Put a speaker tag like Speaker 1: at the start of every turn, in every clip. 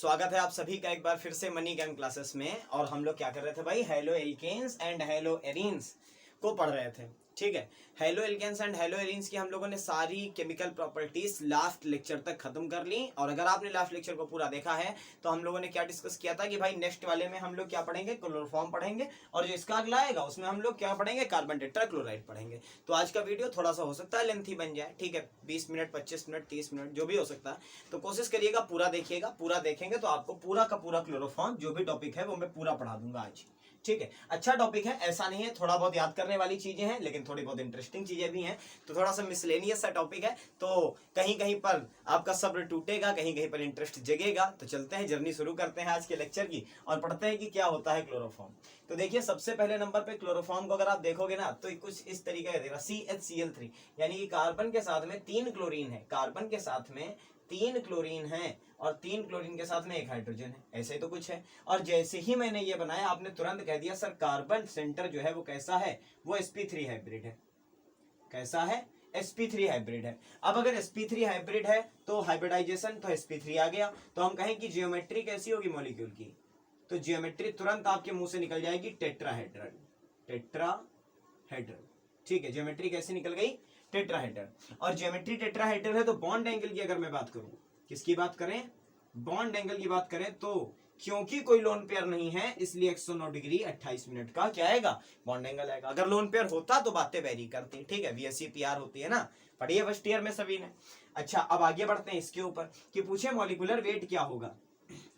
Speaker 1: स्वागत है आप सभी का एक बार फिर से मनी गेम क्लासेस में। और हम लोग क्या कर रहे थे भाई, haloalkanes and haloarenes को पढ़ रहे थे। ठीक है, haloalkanes and haloarenes की हम लोगों ने सारी केमिकल प्रॉपर्टीज लास्ट लेक्चर तक खत्म कर ली। और अगर आपने लास्ट लेक्चर को पूरा देखा है तो हम लोगों ने क्या डिस्कस किया था कि भाई नेक्स्ट वाले में हम लोग क्या पढ़ेंगे, क्लोरोफॉर्म पढ़ेंगे, और जो इसका अगला आएगा उसमें हम लोग क्या पढ़ेंगे, कार्बन टेट्राक्लोराइड पढ़ेंगे। तो आज का वीडियो थोड़ा सा हो सकता है लेंथी बन जाए, ठीक है, 20 मिनट 25 मिनट 30 मिनट जो भी हो सकता है। तो कोशिश करिएगा पूरा देखिएगा, पूरा देखेंगे तो आपको पूरा का पूरा क्लोरोफॉर्म जो भी टॉपिक है वो मैं पूरा पढ़ा दूंगा आज। ठीक है, अच्छा टॉपिक है, ऐसा नहीं है थोड़ा बहुत याद करने वाली चीजें हैं, लेकिन थोड़ी बहुत इंटरेस्टिंग चीजें भी हैं। तो थोड़ा सा मिसलेनियस सा टॉपिक है, तो कहीं कहीं पर आपका सब्र टूटेगा, कहीं कहीं पर इंटरेस्ट जगेगा। तो चलते हैं, जर्नी शुरू करते हैं आज के लेक्चर की और पढ़ते हैं कि क्या होता है क्लोरोफॉर्म। तो देखिए सबसे पहले नंबर पे क्लोरोफॉर्म को अगर आप देखोगे ना तो कुछ इस तरीके का देगा, CHCl3, यानी कि कार्बन के साथ में 3 क्लोरीन है, कार्बन के साथ में 3 क्लोरीन है और 3 क्लोरीन के साथ में 1 हाइड्रोजन है, ऐसे ही तो कुछ है। और जैसे ही मैंने ये बनाया आपने तुरंत कह दिया सर कार्बन सेंटर जो है वो कैसा है, वो sp3 हाइब्रिड है। कैसा है, sp3 हाइब्रिड है। अब अगर sp3 हाइब्रिड है तो हाइब्रिडाइजेशन तो sp3 आ गया, तो हम कहें कि जियोमेट्री कैसी होगी मॉलिक्यूल की, तो जियोमेट्री तुरंत आपके मुंह से निकल जाएगी टेट्राहेड्रल, टेट्राहेड्रल। ठीक है, जियोमेट्री कैसे निकल गई, टेट्राहेड्रल। और जियोमेट्री टेट्राहेड्रल है तो बॉन्ड एंगल की अगर मैं बात करूं, किसकी बात करें, बॉन्ड एंगल की बात करें, तो क्योंकि कोई लोन पेयर नहीं है इसलिए 109 डिग्री 28 मिनट का क्या आएगा, बॉन्ड एंगल आएगा। अगर लोन पेयर होता तो बातें वेरी करती, ठीक है, VSEPR होती है ना, पढ़िए फर्स्ट ईयर में सभी ने। अच्छा अब आगे बढ़ते हैं इसके ऊपर कि पूछे मॉलिक्यूलर वेट क्या होगा,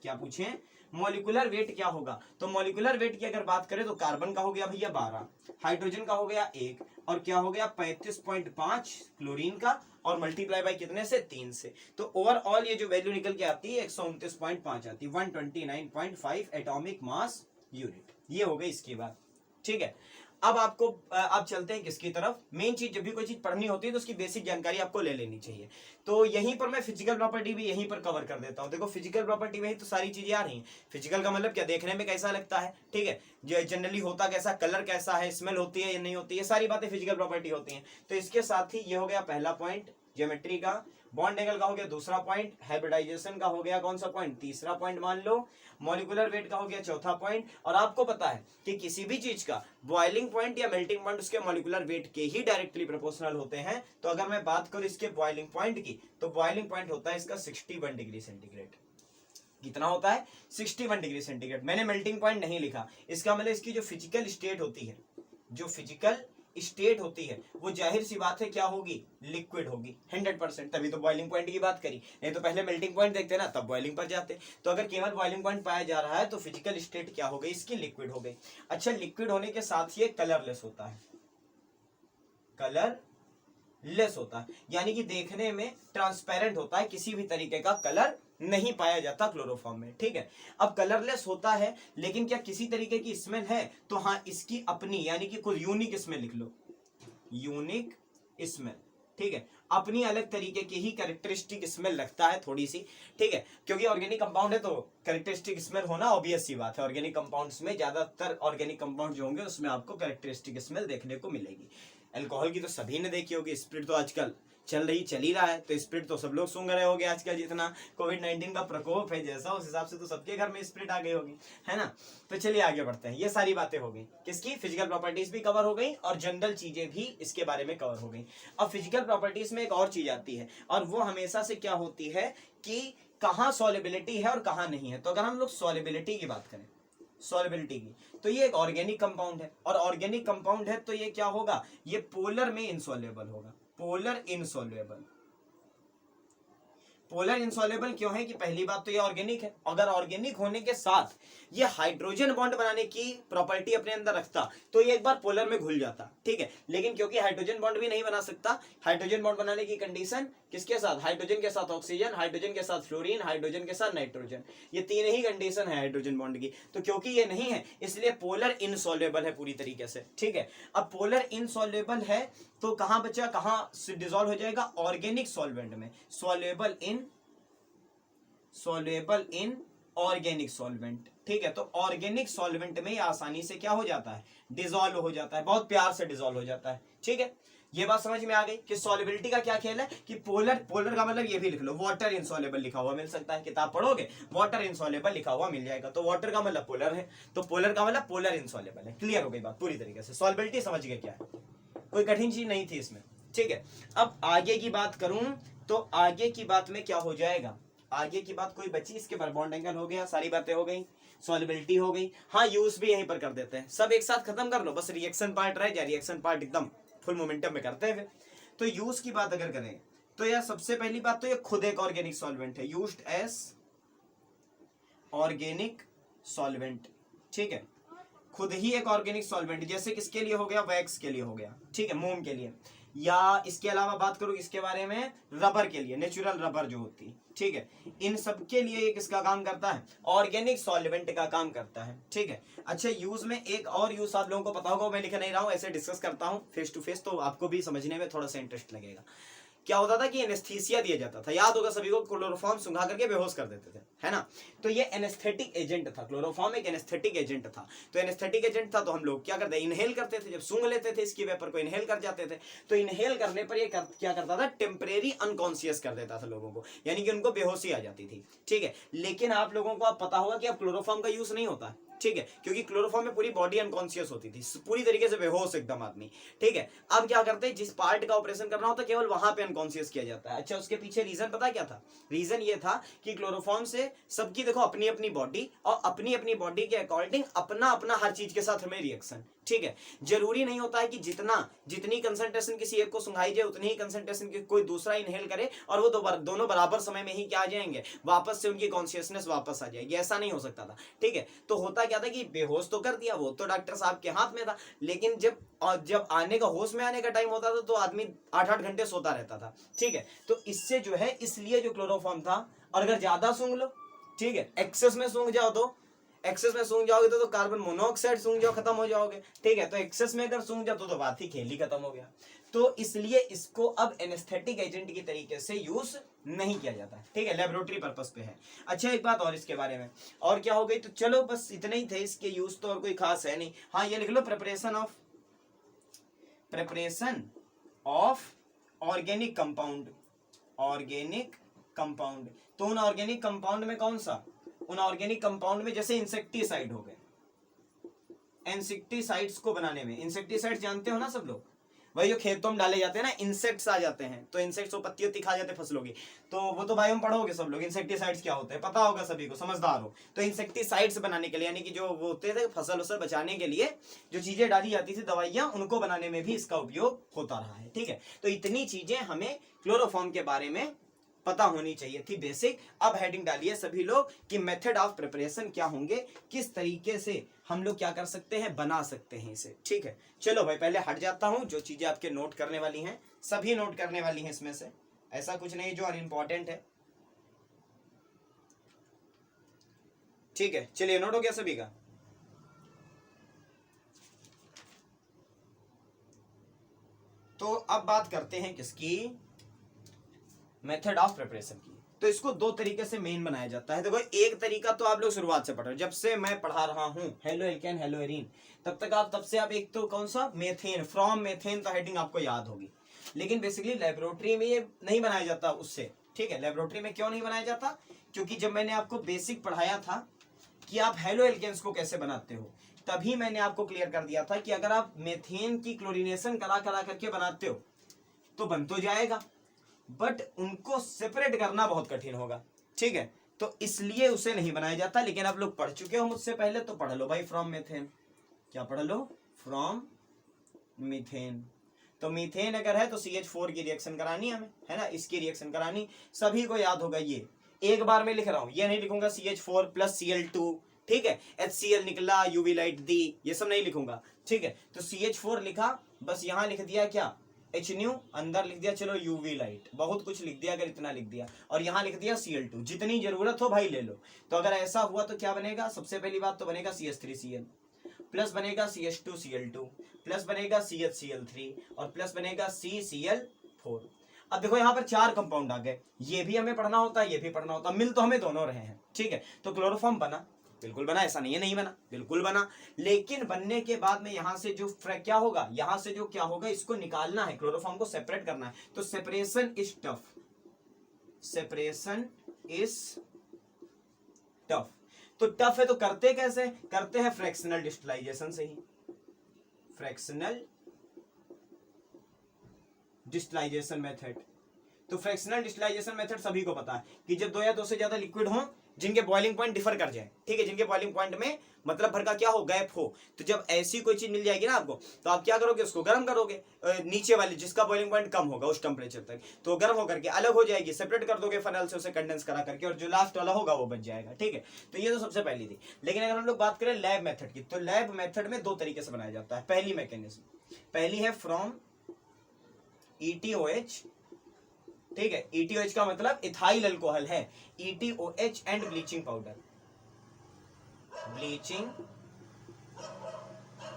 Speaker 1: क्या पूछे मॉलिक्यूलर वेट क्या होगा। तो मॉलिक्यूलर वेट की अगर बात करें तो कार्बन का हो गया भैया 12, हाइड्रोजन का हो गया 1, और क्या हो गया 35.5 क्लोरीन का, और मल्टीप्लाई बाय कितने से, 3 से। तो ओवरऑल ये जो वैल्यू निकल के आती है 129.5 आती है, 129.5 एटॉमिक मास यूनिट। ये हो गई इसकी बात। ठीक है, अब आपको आप चलते हैं किसकी तरफ। मेन चीज जब भी कोई चीज पढ़नी होती है तो उसकी बेसिक जानकारी आपको ले लेनी चाहिए। तो यहीं पर मैं फिजिकल प्रॉपर्टी भी यहीं पर कवर कर देता हूं। देखो फिजिकल प्रॉपर्टी में ही तो सारी चीजें आ रही हैं। फिजिकल का मतलब क्या, देखने में कैसा लगता है, ठीक है, जो जनरली होता कैसा, कलर कैसा है, स्मेल होती है या नहीं होती है, सारी बातें फिजिकल प्रॉपर्टी होती हैं। तो इसके साथ ही ये हो गया पहला पॉइंट ज्योमेट्री का, बॉन्ड एंगल का हो गया दूसरा पॉइंट, हाइब्रिडाइजेशन का हो गया कौन सा पॉइंट, तीसरा पॉइंट मान लो, मॉलिक्यूलर वेट का हो गया चौथा पॉइंट। और आपको पता है कि किसी भी चीज का बॉइलिंग पॉइंट या मेल्टिंग पॉइंट उसके मॉलिक्यूलर वेट के ही डायरेक्टली प्रोपोर्शनल होते हैं। तो अगर मैं बात करूं इसके बॉइलिंग पॉइंट की, तो बॉइलिंग पॉइंट होता है इसका 61 डिग्री सेंटीग्रेड। कितना होता है, 61 डिग्री सेंटीग्रेड। मैंने मेल्टिंग पॉइंट नहीं लिखा, इसका मतलब इसकी जो फिजिकल स्टेट होती है, जो फिजिकल स्टेट होती है वो जाहिर सी बात है क्या होगी, लिक्विड होगी 100%। तभी तो बॉइलिंग पॉइंट की बात करी, नहीं तो पहले मेल्टिंग पॉइंट देखते ना तब बॉइलिंग पर जाते। तो अगर केवल बॉइलिंग पॉइंट पाया जा रहा है तो फिजिकल स्टेट क्या हो गई, इसकी लिक्विड हो गई। अच्छा लिक्विड होने के साथ ही कलरलेस होता है, कलर लेस होता है, यानी कि देखने में ट्रांसपेरेंट होता है, किसी भी तरीके का कलर नहीं पाया जाता क्लोरोफॉर्म में। ठीक है, अब कलरलेस होता है लेकिन क्या किसी तरीके की स्मेल है, तो हाँ इसकी अपनी, यानी कि कुछ यूनिक स्मेल लिख लो, यूनिक स्मेल। ठीक है, अपनी अलग तरीके की ही कैरेक्टरिस्टिक स्मेल लगता है थोड़ी सी। ठीक है, क्योंकि ऑर्गेनिक कंपाउंड है तो कैरेक्टरिस्टिक स्मेल होना ऑब्वियस सी बात है। ऑर्गेनिक कंपाउंड्स में ज्यादातर ऑर्गेनिक कंपाउंड जो होंगे उसमें आपको कैरेक्टरिस्टिक स्मेल देखने को मिलेगी। अल्कोहल की तो सभी ने देखी होगी, स्पिरिट तो आजकल चल ही रहा है, तो स्पिरिट तो सब लोग सूंघ रहे होंगे आजकल, जितना कोविड-19 का प्रकोप है जैसा, उस हिसाब से तो सबके घर में स्पिरिट आ गई होगी, है ना। तो चलिए आगे बढ़ते हैं। ये सारी बातें हो गई, किसकी, फिजिकल प्रॉपर्टीज भी कवर हो गई और जनरल चीजें भी इसके बारे में कवर हो गई। अब फिजिकल प्रॉपर्टीज में एक और चीज आती है, और वो हमेशा से क्या होती है कि कहाँ सॉल्युबिलिटी है और कहाँ नहीं है। तो अगर हम लोग सॉल्युबिलिटी की बात करें, सॉल्युबिलिटी की, तो ये एक ऑर्गेनिक कंपाउंड है, और ऑर्गेनिक कंपाउंड है तो ये क्या होगा, ये पोलर में इनसॉल्युबल होगा, पोलर इनसॉल्युबल। पोलर इनसॉल्युबल क्यों है कि पहली बात तो ये ऑर्गेनिक है, अगर ऑर्गेनिक होने के साथ ये हाइड्रोजन बॉन्ड बनाने की प्रॉपर्टी अपने अंदर रखता तो ये एक बार पोलर में घुल जाता। ठीक है, लेकिन क्योंकि हाइड्रोजन बॉन्ड भी नहीं बना सकता, हाइड्रोजन बॉन्ड बनाने की कंडीशन किसके साथ, हाइड्रोजन के साथ ऑक्सीजन, हाइड्रोजन के साथ फ्लोरीन, हाइड्रोजन के साथ नाइट्रोजन, ये 3 ही कंडीशन है हाइड्रोजन बॉन्ड की। तो क्योंकि ये नहीं है इसलिए पोलर इनसॉल्युबल है पूरी तरीके से। ठीक है, अब पोलर इनसॉल्युबल है तो कहां बचा, कहां डिसॉल्व हो जाएगा, ऑर्गेनिक सॉल्वेंट में, सॉल्युबल इन ऑर्गेनिक सॉल्वेंट। ठीक है, तो ऑर्गेनिक सॉल्वेंट में आसानी से क्या हो जाता है, डिसॉल्व हो जाता है, बहुत प्यार से डिसॉल्व हो जाता है। ठीक है, ये बात समझ में आ गई कि सॉल्युबिलिटी का क्या खेल है कि पोलर का मतलब ये भी लिख लो, वाटर इनसॉल्युबल लिखा हुआ मिल सकता है, किताब पढ़ोगे वाटर इनसॉल्युबल लिखा हुआ मिल जाएगा, तो वाटर का मतलब पोलर है, तो पोलर का मतलब पोलर इनसॉल्युबल है। क्लियर हो गई बात पूरी तरीके से, सॉल्युबिलिटी समझ गए क्या है, कोई कठिन चीज नहीं थी इसमें। ठीक है, अब आगे की बात करूं तो आगे की बात में क्या हो जाएगा, आगे की बात कोई बची इसके बाद, बॉन्ड एंगल हो गया, सारी बातें हो गई, सॉल्युबिलिटी हो गई। हाँ यूज भी यहीं पर कर देते हैं, सब एक साथ खत्म कर लो, बस रिएक्शन पार्ट रह जाए, रिएक्शन पार्ट एकदम फुल मोमेंटम में करते हैं। तो यूज की बात अगर करें तो यार सबसे पहली बात तो ये खुद एक ऑर्गेनिक सॉल्वेंट है, यूज्ड एज ऑर्गेनिक सॉल्वेंट। ठीक है, खुद ही एक ऑर्गेनिक सॉल्वेंट, जैसे किसके लिए हो गया, वैक्स के लिए हो गया, ठीक है, मोम के लिए, या इसके अलावा बात करूं इसके बारे में रबर के लिए, नेचुरल रबर जो होती है, ठीक है, इन सब के लिए ये किसका काम करता है, ऑर्गेनिक सॉल्वेंट का काम करता है। ठीक है, अच्छा यूज में एक और यूज आप लोगों को पता होगा, मैं लिख नहीं रहा हूं, ऐसे डिस्कस करता हूं फेस टू फेस, तो आपको भी समझने में थोड़ा सा इंटरेस्ट लगेगा। क्या होता था कि एनेस्थीसिया दिया जाता था, याद होगा सभी को, क्लोरोफॉर्म सुंघा करके बेहोश कर देते थे, है ना, तो ये एनेस्थेटिक एजेंट था, क्लोरोफॉर्म एक एनेस्थेटिक एजेंट था। तो एनेस्थेटिक एजेंट था तो हम लोग क्या करते, इनहेल करते थे, जब सूंघ लेते थे इसकी वेपर को इनहेल कर जाते थे, तो इनहेल करने पर ये क्या करता था, टेम्परेरी अनकॉन्शियस कर देता था लोगों को, यानी कि उनको बेहोशी आ जाती थी। ठीक है, लेकिन आप लोगों को अब पता होगा कि अब क्लोरोफॉर्म का यूज नहीं होता, ठीक है, क्योंकि क्लोरोफॉर्म में पूरी बॉडी अनकॉन्शियस होती थी, पूरी तरीके से बेहोश एकदम आदमी। ठीक है, अब क्या करते हैं, जिस पार्ट का ऑपरेशन करना होता है केवल वहां पे अनकॉन्शियस किया जाता है। अच्छा उसके पीछे रीजन पता क्या था, रीजन ये था कि क्लोरोफॉर्म से सबकी देखो अपनी अपनी बॉडी, और अपनी अपनी बॉडी के अकॉर्डिंग अपना अपना हर चीज के साथ हमें रिएक्शन। ठीक है, जरूरी नहीं होता है कि जितनी कंसंट्रेशन किसी एक को सुंघाई जाए उतनी ही कंसंट्रेशन की कोई दूसरा इनहेल करे और वो दोनों बराबर समय में ही क्या आ जाएंगे, वापस से उनकी कॉन्शियसनेस वापस आ जाएगी, ऐसा नहीं हो सकता था। ठीक है, तो होता क्या था कि बेहोश तो कर दिया, वो तो डॉक्टर साहब के हाथ में था, लेकिन जब आने का होश में आने का टाइम होता था तो आदमी 8-8 घंटे सोता रहता था। ठीक है, तो इससे जो है, इसलिए जो क्लोरोफॉर्म था, और अगर ज्यादा सूंघ लो, ठीक है, एक्सेस में सूंघ जाओ सूंघ जाओगे तो कार्बन मोनोऑक्साइड सूंघ जाओ, खत्म हो जाओगे। ठीक है, तो एक्सेस में अगर सूंघ जाओ तो बात ही खेल ही खत्म हो गया। तो इसलिए इसको अब एनेस्थेटिक एजेंट की तरीके से यूज नहीं किया जाता है। ठीक है, लेबोरेटरी पर्पस पे है। अच्छा एक बात और इसके बारे में, और क्या हो गई, तो चलो बस इतने ही थे इसके यूज, तो और कोई खास है नहीं। हाँ ये लिख लो, प्रिपरेशन ऑफ ऑर्गेनिक कंपाउंड। तो उन ऑर्गेनिक कंपाउंड में कौन सा, उन ऑर्गेनिक कंपाउंड में जैसे इंसेक्टिसाइड हो गए, इंसेक्टिसाइड्स को बनाने में, इंसेक्टिसाइड जानते हो ना सब लोग, वही जो खेतों में डाले जाते हैं ना, इंसेक्ट्स आ जाते हैं, तो इंसेक्ट्स वो पत्ती खा जाते हैं फसलों की, तो वो तो बायो में पढ़ोगे सब लोग, इंसेक्टिसाइड्स क्या होते हैं पता होगा सभी को, समझदार हो। तो इंसेक्टिसाइड्स बनाने के लिए, यानी कि जो वो होते थे फसल उसल बचाने के लिए जो चीजें डाली जाती थी, दवाइयां, उनको बनाने में भी इसका उपयोग होता रहा है। ठीक है, तो इतनी चीजें हमें क्लोरोफॉर्म के बारे में पता होनी चाहिए थी बेसिक। अब हेडिंग डालिए सभी लोग कि मेथड ऑफ प्रिपरेशन क्या होंगे, किस तरीके से हम लोग क्या कर सकते हैं, बना सकते हैं इसे। ठीक है, चलो भाई पहले हट जाता हूं, जो चीजें आपके नोट करने वाली हैं सभी नोट करने वाली हैं इसमें से, ऐसा कुछ नहीं जो अनइम्पॉर्टेंट है। ठीक है, चलिए नोट हो गया सभी का। तो अब बात करते हैं किसकी, मेथड ऑफ प्रिपरेशन की। तो इसको दो तरीके से मेन बनाया जाता है। देखो एक तरीका तो आप लोग शुरुआत से पढ़ रहे हो, जब से मैं पढ़ा रहा हूं हेलो एल्केन हेलो एरीन, तब से आप एक तो कौन सा, मेथेन, फ्रॉम मेथेन, तो हेडिंग आपको याद होगी। लेकिन बेसिकली लेबोरेटरी में ये नहीं बनाया जाता उससे। ठीक है, लेबोरेटरी में क्यों नहीं बनाया जाता, क्योंकि जब मैंने आपको बेसिक पढ़ाया था कि आप हेलो एल्केन्स को कैसे बनाते हो, तभी मैंने आपको क्लियर कर दिया था कि अगर आप मेथेन की क्लोरीनेशन करा करके बनाते हो तो बन तो जाएगा, बट उनको सेपरेट करना बहुत कठिन होगा। ठीक है, तो इसलिए उसे नहीं बनाया जाता। लेकिन आप लोग पढ़ चुके हो मुझसे पहले, तो पढ़ लो भाई फ्रॉम मीथेन, क्या पढ़ लो, फ्रॉम मीथेन। तो मीथेन अगर है तो CH4 की रिएक्शन करानी हमें, है ना, इसकी रिएक्शन करानी, सभी को याद होगा। ये एक बार में लिख रहा हूं, ये नहीं लिखूंगा CH4 + Cl2, ठीक है, HCl निकला, UV लाइट दी, ये सब नहीं लिखूंगा। ठीक है, तो CH4 लिखा, बस यहां लिख दिया क्या, HNu, अंदर लिख दिया चलो UV लाइट, बहुत कुछ लिख दिया अगर इतना लिख दिया, और यहाँ लिख दिया Cl2, जितनी जरूरत हो भाई ले लो। तो अगर ऐसा हुआ तो क्या बनेगा, सबसे पहली बात तो बनेगा CH3Cl, प्लस बनेगा CH2Cl2, प्लस बनेगा CHCl3, और प्लस बनेगा CCl4। अब देखो यहाँ पर 4 कंपाउंड आ गए, ये भी हमें पढ़ना होता है, ये भी पढ़ना होता है, मिल तो हमें दोनों रहे हैं। ठीक है, तो क्लोरोफॉर्म बना, बिल्कुल बना, ऐसा नहीं है नहीं बना, बिल्कुल बना। लेकिन बनने के बाद में यहां से जो क्या होगा, यहां से जो क्या होगा, इसको निकालना है, क्लोरोफॉर्म को सेपरेट करना है। तो separation is tough, separation is tough. तो टफ है तो करते कैसे, करते हैं फ्रैक्शनल डिस्टिलाइजेशन से ही, फ्रैक्शनल डिस्टिलाइजेशन मेथड। तो फ्रैक्शनल डिस्टिलाइजेशन मेथड सभी को पता है कि जब दो या दो से ज्यादा लिक्विड हो जिनके बॉइलिंग पॉइंट डिफर कर जाए, ठीक है, जिनके बॉइलिंग पॉइंट में मतलब भर का क्या हो, गैप हो, तो जब ऐसी कोई चीज मिल जाएगी ना आपको, तो आप क्या करोगे, उसको गर्म करोगे, नीचे वाली जिसका बॉइलिंग पॉइंट कम होगा उस टेम्परेचर तक, तो गर्म होकर के अलग हो जाएगी, सेपरेट कर दोगे फनल से उसे कंडेंस करा करके, और जो लास्ट वाला होगा वो बच जाएगा, ठीक है। तो ये तो सबसे पहली थी। लेकिन अगर हम लोग बात करें लैब मेथड की, तो लैब मेथड में दो तरीके से बनाया जाता है। पहली मैकेनिज्म, पहली है फ्रॉम ETOH, ठीक है, ETOH का मतलब इथाइल अल्कोहल है, ETOH and bleaching powder, bleaching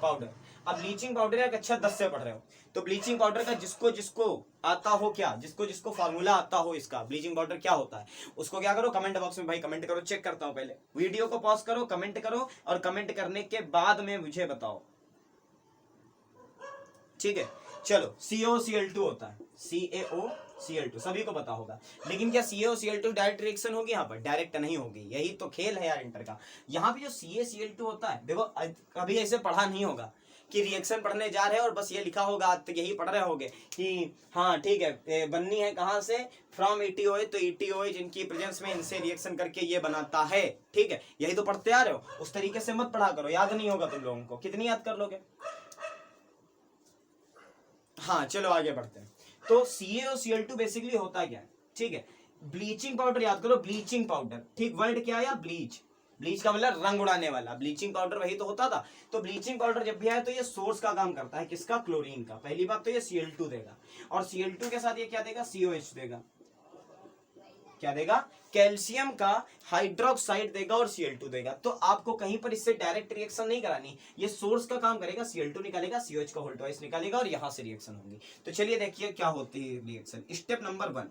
Speaker 1: powder. अब ब्लीचिंग पाउडर या कक्षा 10 से पढ़ रहे हो, तो ब्लीचिंग पाउडर का जिसको जिसको आता हो, क्या जिसको जिसको फार्मूला आता हो इसका, ब्लीचिंग पाउडर क्या होता है, उसको क्या करो, कमेंट बॉक्स में भाई कमेंट करो, चेक करता हूं, पहले वीडियो को पॉज करो, कमेंट करो, और कमेंट करने के बाद में मुझे बताओ, ठीक है। चलो CaOCl2 होता है, CaOCl2 सभी को पता होगा। लेकिन क्या CaOCl2 डायरेक्ट रिएक्शन होगी, यहाँ पर डायरेक्ट नहीं होगी, यही तो खेल है यार इंटर का। यहाँ पे जो CaCl2 होता है, देखो कभी ऐसे पढ़ा नहीं होगा कि रिएक्शन पढ़ने जा रहे हैं और बस ये लिखा होगा, तो यही पढ़ रहे होगे कि हाँ ठीक है, बननी है कहाँ से, फ्रॉम ETOH, तो ETOH इनकी प्रेजेंस में इनसे रिएक्शन करके ये बनाता है, ठीक है, यही तो पढ़ते आ रहे हो। उस तरीके से मत पढ़ा करो, याद नहीं होगा तुम लोगों को, कितनी याद कर लोगे। हाँ चलो आगे बढ़ते हैं। तो CaOCl2 बेसिकली होता क्या है, ठीक है, ब्लीचिंग पाउडर याद करो, ब्लीचिंग पाउडर, ठीक, वर्ड क्या आया, ब्लीच, ब्लीच का मतलब रंग उड़ाने वाला, ब्लीचिंग पाउडर वही तो होता था। तो ब्लीचिंग पाउडर जब भी आया तो ये सोर्स का काम करता है, किसका, क्लोरीन का। पहली बात तो ये Cl2 देगा, और Cl2 के साथ ये क्या देगा, COH देगा, क्या देगा, कैल्शियम का हाइड्रोक्साइड देगा और Cl2 देगा। तो आपको कहीं पर इससे डायरेक्ट रिएक्शन नहीं करानी, ये सोर्स का काम करेगा, Cl2 निकालेगा, COH का होल ट्वाइस निकालेगा, और यहां से रिएक्शन होगी। तो चलिए देखिए क्या होती है रिएक्शन। स्टेप नंबर 1,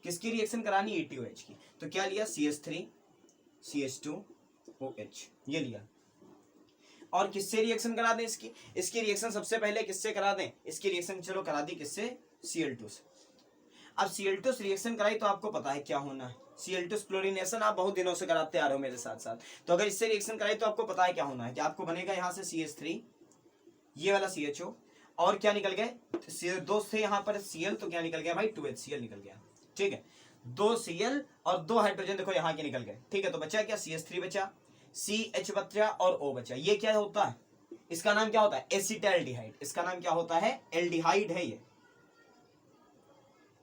Speaker 1: किसकी रिएक्शन करानी, ETOH की। तो क्या लिया, CH3 CH2OH, ये लिया। और किससे रिएक्शन करा दें इसकी रिएक्शन सबसे पहले किससे करा दें, इसकी रिएक्शन चलो करा दी किससे, Cl2 से। अब Cl2 से रिएक्शन कराई तो आपको पता है क्या होना है, Cl2 क्लोरीनेशन आप बहुत दिनों से कराते आ रहे हो मेरे साथ साथ। तो अगर इससे रिएक्शन कराई तो आपको पता है क्या होना है, कि आपको बनेगा यहाँ से CH3, ये वाला CHO, और क्या निकल गए, दो से यहाँ पर Cl, तो क्या निकल गया भाई, 2HCl निकल गया, ठीक है, 2 Cl और 2 हाइड्रोजन देखो यहाँ के निकल गए, ठीक है। तो बचा क्या, CH3 बचा, CH बचा और O बचा। ये क्या होता है, इसका नाम क्या होता है, एसिटाल्डिहाइड, इसका नाम क्या होता है, एल्डिहाइड है, ये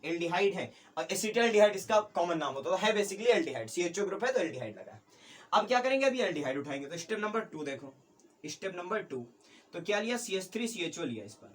Speaker 1: एल्डिहाइड है। और एसिटाल्डिहाइड इसका कॉमन नाम होता है बेसिकली एल्डिहाइड, CHO ग्रुप है तो एल्डिहाइड लगा है। अब क्या करेंगे, अभी एल्डिहाइड उठाएंगे। तो स्टेप नंबर 2 देखो, स्टेप नंबर 2, तो क्या लिया, CH3 CHO लिया इस पर,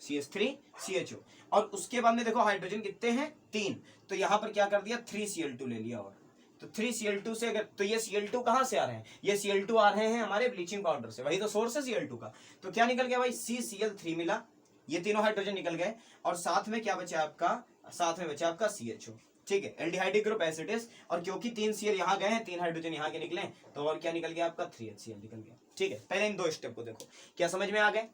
Speaker 1: CH3 CHO, और उसके बाद में देखो हाइड्रोजन कितने हैं, 3, तो यहां पर क्या कर दिया, 3Cl2 ले लिया। और तो 3Cl2 से अगर, तो ये Cl2 कहां से आ रहे हैं, ये Cl2 आ रहे हैं हमारे ब्लीचिंग पाउडर से, वही तो सोर्स है Cl2 का। तो क्या निकल गया भाई, CCl3 मिला, ये तीनों हाइड्रोजन निकल गए, और साथ में क्या बचा आपका, साथ में बचा आपका CHO, ठीक है, एल्डिहाइड ग्रुप एसिड। और क्योंकि 3 Cl यहाँ गए हैं, 3 हाइड्रोजन यहाँ के निकले, तो और क्या निकल गया आपका, 3HCl निकल गया, ठीक है। पहले इन दो स्टेप को देखो, क्या समझ में आ गए,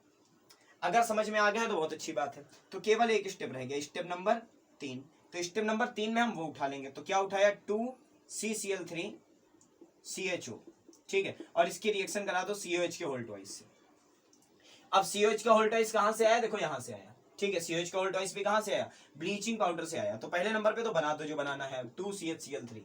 Speaker 1: अगर समझ में आ गया तो बहुत अच्छी बात है। तो केवल एक स्टेप रह गया, स्टेप नंबर 3। तो स्टेप नंबर 3 में हम वो उठा लेंगे, तो क्या उठाया, 2CCl3 CHO, ठीक है, और इसकी रिएक्शन करा दो COH के होल ट्वाइस से। अब COH का होल ट्वाइस कहां से आया, देखो यहां से आया, ठीक है, COH का होल ट्वाइस भी कहां से आया, ब्लीचिंग पाउडर से आया। तो पहले नंबर पे तो बना दो जो बनाना है, 2CHCl3,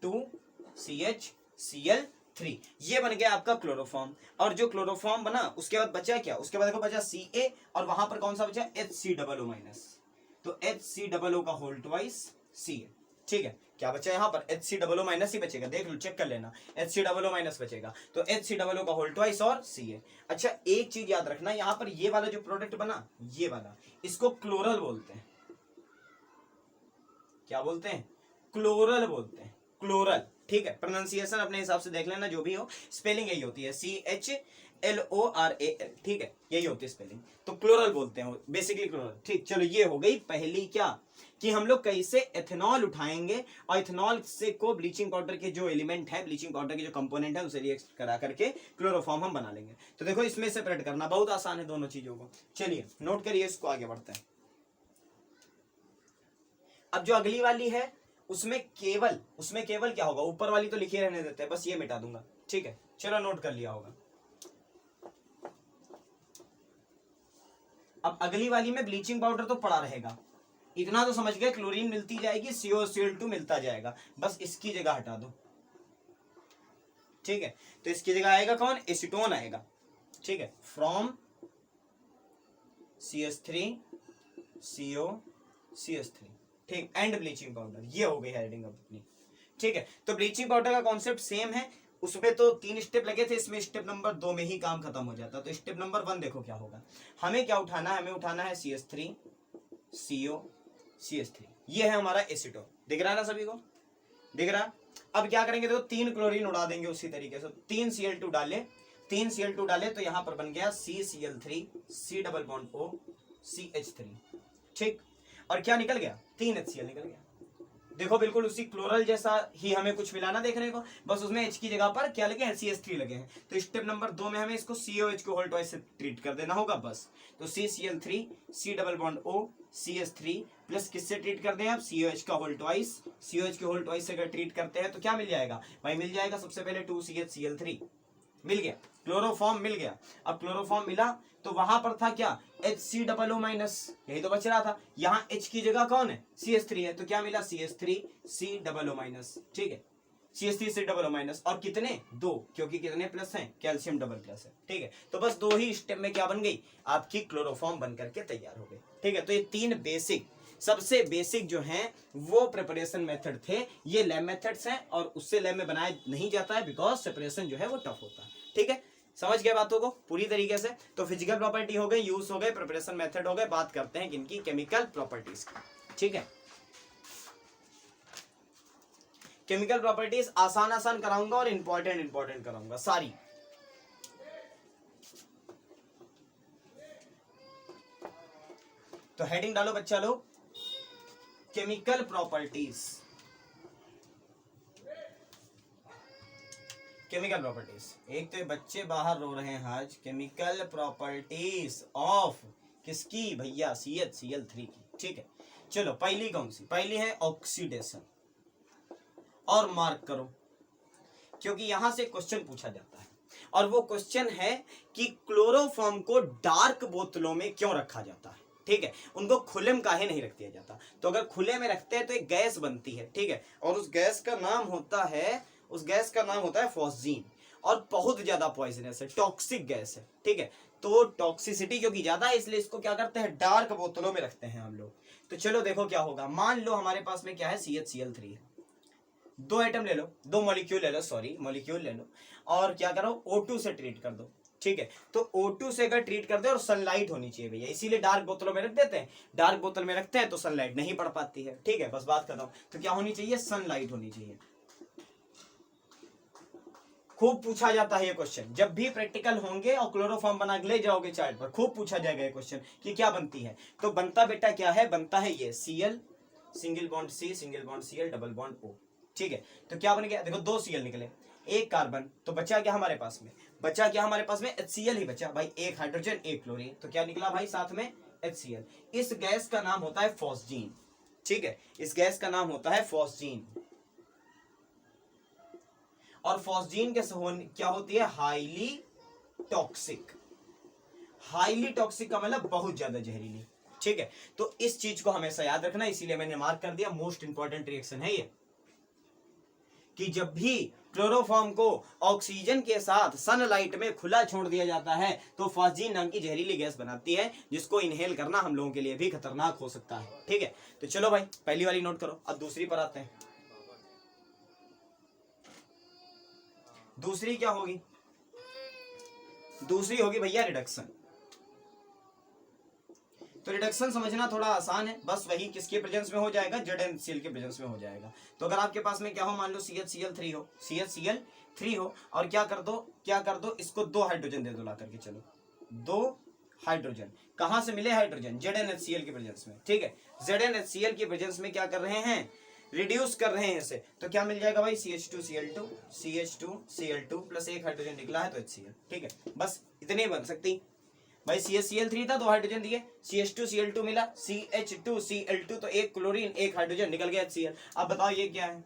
Speaker 1: 2CHCl3, ये बन गया आपका क्लोरोफॉर्म। और जो क्लोरोफॉर्म बना उसके बाद बचा क्या, उसके बाद देखो बचा Ca, और वहां पर कौन सा बचा, HCOO-, तो HCOO का होल ट्वाइस Ca, ठीक है। क्या बचा यहाँ पर, HCOO- ही बचेगा, देख लो चेक कर लेना, HCOO- बचेगा, तो HCOO का होल ट्वाइस और Ca। अच्छा एक चीज याद रखना, यहाँ पर ये वाला जो प्रोडक्ट बना, ये वाला, इसको क्लोरल बोलते हैं, क्या बोलते हैं, क्लोरल बोलते हैं, क्लोरल, ठीक है। प्रोनाउंसिएशन अपने हिसाब से देख लेना, जो भी हो स्पेलिंग यही होती है, CH CLORAL, ठीक है, यही होती है स्पेलिंग। तो क्लोरल बोलते हैं बेसिकली क्लोरल। ठीक, चलो ये हो गई पहली क्या कि हम लोग कैसे एथेनॉल उठाएंगे और इथेनॉल से को ब्लीचिंग पाउडर के जो एलिमेंट है, ब्लीचिंग पाउडर के जो कंपोनेंट है, उसे रिएक्ट करा करके क्लोरोफॉर्म हम बना लेंगे। तो देखो इसमें सेपरेट करना बहुत आसान है दोनों चीजों को। चलिए नोट करिए, इसको आगे बढ़ते हैं। अब जो अगली वाली है उसमें केवल क्या होगा, ऊपर वाली तो लिखे रहने देते हैं, बस ये मिटा दूंगा। ठीक है, चलो नोट कर लिया होगा। अब अगली वाली में ब्लीचिंग पाउडर तो पड़ा रहेगा, इतना तो समझ गए, क्लोरीन मिलती जाएगी, COCl2 मिलता जाएगा, बस इसकी जगह हटा दो। ठीक है, तो इसकी जगह आएगा कौन, एसीटोन आएगा। ठीक है, फ्रॉम CH3 CO CH3, ठीक, एंड ब्लीचिंग पाउडर, ये हो गई हेडिंग अपनी। ठीक है, तो ब्लीचिंग पाउडर का कॉन्सेप्ट सेम है, उसमें तो 3 स्टेप लगे थे, इसमें स्टेप नंबर 2 में ही काम खत्म हो जाता। तो स्टेप नंबर 1 देखो क्या होगा, हमें क्या उठाना है, हमें उठाना है CH3 CO CH3, ये है हमारा एसीटोन। दिख रहा है ना सभी को, दिख रहा। अब क्या करेंगे, तो 3 क्लोरीन उड़ा देंगे उसी तरीके से, 3 Cl2 डाले तो यहां पर बन गया CCl3 C double bond O CH3। ठीक, और क्या निकल गया, 3 HCl निकल गया। देखो बिल्कुल उसी क्लोरल जैसा ही हमें कुछ मिला ना देखने को, बस उसमें H की जगह पर क्या लगे हैं, CH3 लगे हैं। तो स्टेप नंबर 2 में हमें इसको COH को होल ट्वाइस से ट्रीट कर देना होगा बस। तो CCl3 C double bond O CH3 plus किससे ट्रीट कर दें आप, COH का होल ट्वाइस, COH के होल ट्वाइस से अगर ट्रीट करते हैं तो क्या मिल जाएगा भाई, मिल जाएगा सबसे पहले 2CHCl3 मिल गया, क्लोरोफॉर्म मिल गया। अब क्लोरोफॉर्म मिला तो वहां पर था क्या, HCOO माइनस, यही तो बच रहा था, यहाँ H की जगह कौन है, CH3 है, तो क्या मिला CH3COO माइनस। ठीक है, CH3COO माइनस, और कितने, 2, क्योंकि कितने प्लस हैं, कैल्शियम डबल प्लस है। ठीक है, तो बस 2 ही स्टेप में क्या बन गई, आपकी क्लोरोफॉर्म बन करके तैयार हो गई। ठीक है, तो ये 3 बेसिक, सबसे बेसिक जो हैं वो प्रिपरेशन मेथड थे, ये लैब मेथड्स हैं और उससे लैब में बनाया नहीं जाता है बिकॉज सेपरेशन जो है वो टफ होता है। ठीक है, समझ गए बातों को पूरी तरीके से। तो फिजिकल प्रॉपर्टी हो गई, यूज हो गए, प्रिपरेशन मेथड हो गए, बात करते हैं किनकी, केमिकल प्रॉपर्टीज की। ठीक है, केमिकल प्रॉपर्टीज आसान कराऊंगा और इंपॉर्टेंट कराऊंगा सारी। तो हेडिंग डालो बच्चा लोग, केमिकल प्रॉपर्टीज। केमिकल प्रॉपर्टीज, एक तो ये बच्चे बाहर रो रहे हैं आज, केमिकल प्रॉपर्टीज ऑफ किसकी भैया, CHCl3 की। ठीक है, चलो पहली कौन सी, पहली है ऑक्सीडेशन, और मार्क करो क्योंकि यहां से क्वेश्चन पूछा जाता है, और वो क्वेश्चन है कि क्लोरोफॉर्म को डार्क बोतलों में क्यों रखा जाता है। ठीक है, उनको खुले में काहे नहीं रख दिया जाता, तो अगर खुले में रखते हैं तो एक गैस बनती है। ठीक है, और उस गैस का नाम होता है फॉस्जीन, और बहुत ज्यादा पॉइजनस है, टॉक्सिक गैस है। ठीक है, तो टॉक्सिसिटी क्योंकि ज्यादा है इसलिए इसको क्या करते हैं, डार्क बोतलों में रखते हैं हम लोग। तो चलो देखो क्या होगा, मान लो हमारे पास में क्या है, CHCl3 है, 2 आइटम ले लो, 2 मॉलिक्यूल ले लो, सॉरी मॉलिक्यूल ले लो, और क्या करो, O2 से ट्रीट कर दो। ठीक है, तो O2 से अगर ट्रीट कर दे और सनलाइट होनी चाहिए भैया, इसीलिए डार्क बोतलों में रख देते हैं, डार्क बोतल में रखते हैं तो सनलाइट नहीं पड़ पाती है। ठीक है, बस बात करता हूं, तो क्या होनी चाहिए, सनलाइट होनी चाहिए। खूब पूछा जाता है ये क्वेश्चन, जब भी प्रैक्टिकल होंगे और क्लोरोफॉर्म बना के ले जाओगे चार्ट पर, खूब पूछा जाएगा ये क्वेश्चन कि क्या बनती है। तो बनता बेटा क्या है, बनता है ये Cl single bond C single bond Cl double bond O। ठीक है, तो क्या बन गया, देखो 2 Cl निकले, 1 कार्बन, तो बचा क्या हमारे पास में, HCl ही बचा भाई, 1 हाइड्रोजन 1 क्लोरीन, तो क्या निकला भाई साथ में HCl। इस गैस का नाम होता है फॉस्जीन। ठीक है, इस गैस का नाम होता है फॉस्जीन, और फॉस्जीन के क्या होती है, हाईली टॉक्सिक। हाईली टॉक्सिक का मतलब बहुत ज्यादा जहरीली। ठीक है, तो इस चीज को हमेशा याद रखना, इसीलिए मैंने मार्क कर दिया, मोस्ट इंपॉर्टेंट रिएक्शन है ये, कि जब भी क्लोरोफॉर्म को ऑक्सीजन के साथ सनलाइट में खुला छोड़ दिया जाता है तो फॉस्जीन नाम की जहरीली गैस बनाती है, जिसको इनहेल करना हम लोगों के लिए भी खतरनाक हो सकता है। ठीक है, तो चलो भाई पहली वाली नोट करो, अब दूसरी पर आते हैं। दूसरी क्या होगी, दूसरी होगी भैया रिडक्शन। तो रिडक्शन समझना थोड़ा आसान है, बस वही किसके प्रेजेंस में हो जाएगा, ZnHCl के प्रेजेंस में हो जाएगा। तो अगर आपके पास में क्या हो, मान लो CHCl3 हो, CHCl3 हो, और क्या कर दो इसको 2 हाइड्रोजन दे दो ला करके, चलो 2 हाइड्रोजन कहां से मिले, हाइड्रोजन ZnHCl के प्रेजेंस में, ठीक है। ZnHCl के प्रेजेंस में क्या कर रहे हैं, रिड्यूस कर रहे हैं इसे, तो क्या मिल जाएगा भाई, CH2Cl2 प्लस एक हाइड्रोजन निकला है तो HCl, ठीक है। बस इतने बन सकती भाई, CHCl3 था 2 हाइड्रोजन दिए, CH2Cl2 मिला, CH2Cl2 तो एक क्लोरीन एक हाइड्रोजन निकल गया HCl। अब बताओ ये क्या है,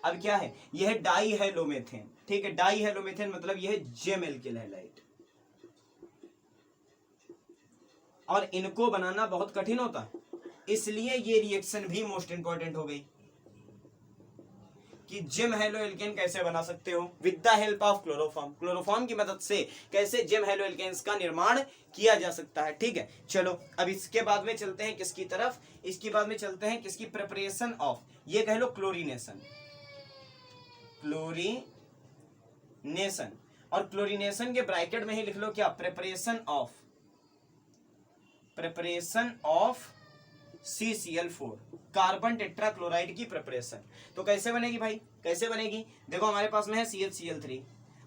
Speaker 1: अब क्या है, यह है डाई हेलोमेथेन, ठीक है। डाई हेलोमेथेन मतलब यह है जेम एल्किल हैलाइड, और इनको बनाना बहुत कठिन होता है, इसलिए ये रिएक्शन भी मोस्ट इंपॉर्टेंट हो गई कि जेम हेलो एल्केन कैसे बना सकते हो, with the help of chloroform, chloroform की मदद से कैसे जेम हेलो एल्केन्स का निर्माण किया जा सकता है, ठीक है। चलो अब इसके बाद में चलते हैं किसकी तरफ, इसके बाद में चलते हैं किसकी, प्रिपरेशन ऑफ, ये कह लो क्लोरीनेशन, क्लोरीनेशन, और क्लोरीनेशन के ब्रैकेट में ही लिख लो क्या, preparation of CCl4, carbon tetrachloride की प्रिपरेशन। तो कैसे बनेगी भाई, कैसे बनेगी, देखो हमारे पास में है CHCl3,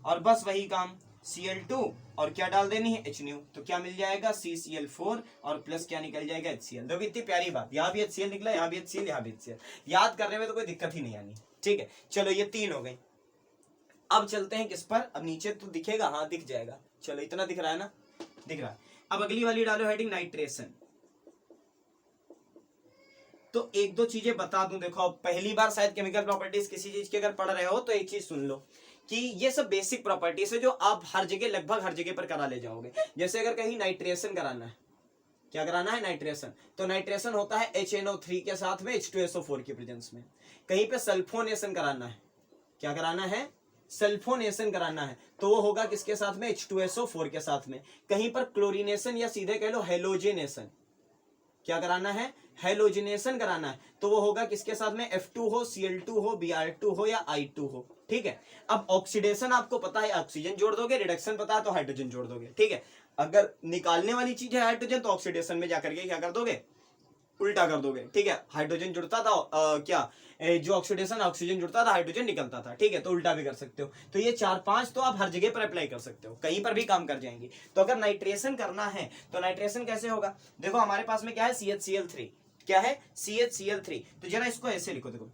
Speaker 1: और बस वही काम, Cl2 और क्या डाल देनी है, HNO, तो क्या मिल जाएगा, CCl4 और प्लस क्या निकल जाएगा, HCl। देखो इतनी प्यारी बात, यहाँ भी HCl निकला, यहाँ भी HCl, यहाँ भी HCl, याद करने में तो कोई दिक्कत ही नहीं आनी, ठीक है। चलो ये 3 हो गई, अब चलते हैं किस पर, अब नीचे तो दिखेगा, हाँ दिख जाएगा, चलो इतना दिख रहा है ना, दिख रहा है। अब अगली वाली डालो हेडिंग नाइट्रेशन। तो एक दो चीजें बता दूं, देखो पहली बार शायद केमिकल प्रॉपर्टीज किसी चीज की अगर पढ़ रहे हो तो एक चीज सुन लो कि ये सब बेसिक प्रॉपर्टीज है जो आप हर जगह, लगभग हर जगह पर करा ले जाओगे। जैसे अगर कहीं नाइट्रेशन कराना है, क्या कराना है, नाइट्रेशन, तो नाइट्रेशन होता है HNO3 के साथ में H2SO4 के प्रेजेंस में। कहीं पे सल्फोनेशन कराना है, क्या कराना है, सल्फोनेशन कराना है, तो वो होगा किसके साथ में, H2SO4 के साथ में। कहीं पर क्लोरीनेशन या सीधे कह लो हेलोजिनेशन, क्या कराना है, हेलोजिनेशन कराना है, तो वो होगा किसके साथ में, F2 हो, Cl2 हो, Br2 हो या I2 हो, ठीक है। अब ऑक्सीडेशन आपको पता है, ऑक्सीजन जोड़ दोगे, रिडक्शन पता है तो हाइड्रोजन जोड़ दोगे, ठीक है। अगर निकालने वाली चीज है हाइड्रोजन तो ऑक्सीडेशन में जाकर के क्या कर दोगे, उल्टा कर दोगे, ठीक है। हाइड्रोजन जुड़ता था जो ऑक्सीडेशन, ऑक्सीजन जुड़ता था, हाइड्रोजन निकलता था, ठीक है, तो उल्टा भी कर सकते हो। तो ये 4-5 तो आप हर जगह पर अप्लाई कर सकते हो, कहीं पर भी काम कर जाएंगी। तो अगर नाइट्रेशन करना है तो नाइट्रेशन कैसे होगा, देखो हमारे पास में क्या है, CHCl3, क्या है, CHCl3, तो जरा इसको ऐसे लिखो, देखो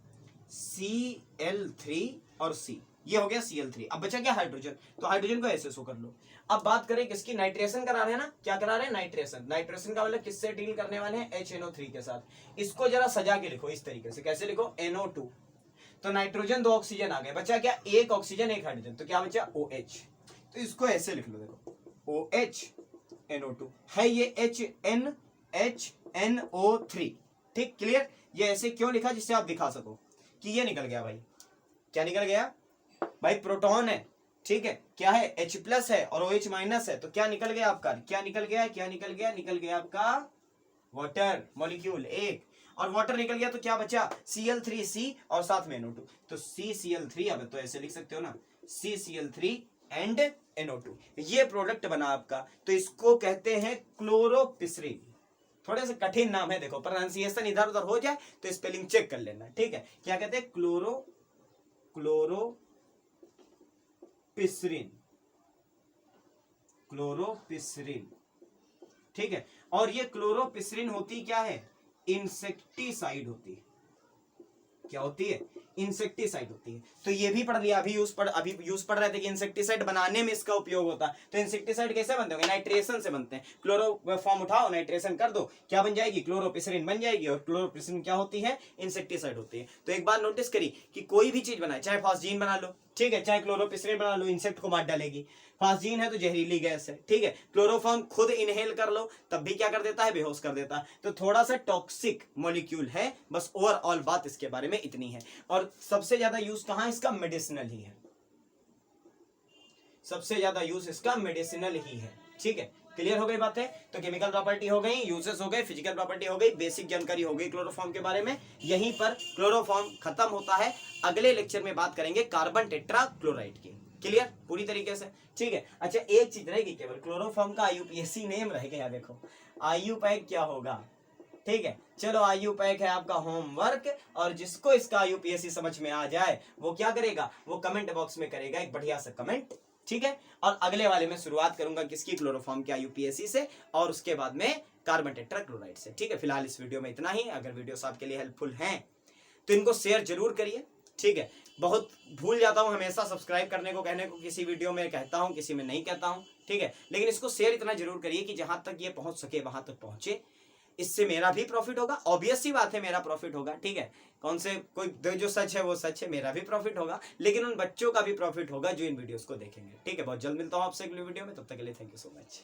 Speaker 1: Cl3 और C, ये हो गया Cl3। अब बचा क्या, हाइड्रोजन, तो हाइड्रोजन को ऐसे शो कर लो। अब बात करें किसकी, नाइट्रेशन करा रहे हैं ना, क्या करा रहे हैं, नाइट्रेशन। नाइट्रेशन का मतलब किससे डील करने वाले हैं, HNO3 के साथ। इसको जरा सजा के लिखो इस तरीके से, कैसे लिखो, NO2, तो नाइट्रोजन 2 ऑक्सीजन आ गए, बचा क्या, 1 ऑक्सीजन 1 हाइड्रोजन, तो क्या बचा, OH। तो इसको ऐसे लिख लो, देखो OH NO2 है, ये HNO3, ठीक, क्लियर। ये ऐसे क्यों लिखा, जिससे आप दिखा सको कि ये निकल गया भाई, क्या निकल गया भाई, प्रोटॉन है, ठीक है, क्या है, H+ है और OH- है, तो क्या निकल गया आपका, क्या निकल गया, क्या निकल गया, निकल गया आपका वाटर मॉलिक्यूल 1, और वाटर निकल गया तो क्या बचा, Cl3C और साथ में NO2, तो CCl3, अब तो ऐसे लिख सकते हो ना, CCl3 एंड NO2, ये प्रोडक्ट बना आपका। तो इसको कहते हैं क्लोरोपिसरीन, थोड़े से कठिन नाम है, देखो प्रोनाउंसिएशन इधर उधर हो जाए तो स्पेलिंग चेक कर लेना, ठीक है। क्या कहते हैं, क्लोरोपिसरीन, ठीक है। और ये क्लोरोपिसरीन होती क्या है, इंसेक्टिसाइड होती है, क्या होती है, इंसेक्टिसाइड होती है। तो ये भी पढ़ लिया, अभी यूज पढ़ रहे थे कि इंसेक्टिसाइड बनाने में इसका उपयोग होता है। तो इंसेक्टिसाइड कैसे बनते होंगे, नाइट्रेशन से बनते हैं। क्लोरो फॉर्म उठाओ, नाइट्रेशन कर दो, क्या बन जाएगी, क्लोरोपिसरीन बन जाएगी। और क्लोरोपिसरीन क्या होती है, इंसेक्टिसाइड होती है। तो एक बार नोटिस करी कि कोई भी चीज बनाए, चाहे फॉस्जीन बना लो, ठीक है, चाहे क्लोरोपिसरीन बना लो, इंसेक्ट को मार डालेगी। फास्जीन है तो जहरीली गैस है, ठीक है। क्लोरोफॉर्म खुद इनहेल कर लो तब भी क्या कर देता है, बेहोश कर देता है। तो थोड़ा सा टॉक्सिक मॉलिक्यूल है, बस ओवरऑल बात इसके बारे में इतनी है। और सबसे ज्यादा यूज कहां, इसका मेडिसिनल ही है, सबसे ज्यादा यूज इसका मेडिसिनल ही है, ठीक है। क्लियर हो गई बातें। तो केमिकल प्रॉपर्टी हो गई, यूजेस हो गए, फिजिकल प्रॉपर्टी हो गई, बेसिक जानकारी हो गई क्लोरोफॉर्म के बारे में। यहीं पर क्लोरोफॉर्म खत्म होता है। अगले लेक्चर में बात करेंगे कार्बन टेट्राक्लोराइड की। क्लियर पूरी तरीके से, ठीक है। अच्छा एक चीज रहेगी केवल, क्लोरोफॉर्म का आईयूपीएसी नेम रह गया, देखो आईयूपैक क्या होगा, ठीक है। चलो आईयूपैक है आपका होमवर्क, और जिसको इसका आईयूपीएसी समझ में आ जाए वो क्या करेगा, वो कमेंट बॉक्स में करेगा एक बढ़िया सा कमेंट, ठीक है। और अगले वाले में शुरुआत करूंगा किसकी, क्लोरोफॉर्म के आईयूपीएसी से, और उसके बाद में कार्बन टेट्राक्लोराइड से, ठीक है। फिलहाल इस वीडियो में इतना ही। अगर वीडियोस आपके लिए हेल्पफुल हैं तो इनको शेयर जरूर करिए, ठीक है। बहुत भूल जाता हूं हमेशा सब्सक्राइब करने को, कहने को किसी वीडियो में कहता हूं किसी में नहीं कहता हूं, ठीक है। लेकिन इसको शेयर इतना जरूर करिए कि जहां तक ये पहुंच सके वहां तक पहुंचे, इससे मेरा भी प्रॉफिट होगा, ऑब्वियस सी बात है मेरा प्रॉफिट होगा, ठीक है। कौन से कोई जो सच है वो सच है, मेरा भी प्रॉफिट होगा, लेकिन उन बच्चों का भी प्रॉफिट होगा जो इन वीडियोस को देखेंगे, ठीक है। बहुत जल्द मिलता हूं आपसे अगले वीडियो में, तब तक के लिए थैंक यू सो मच।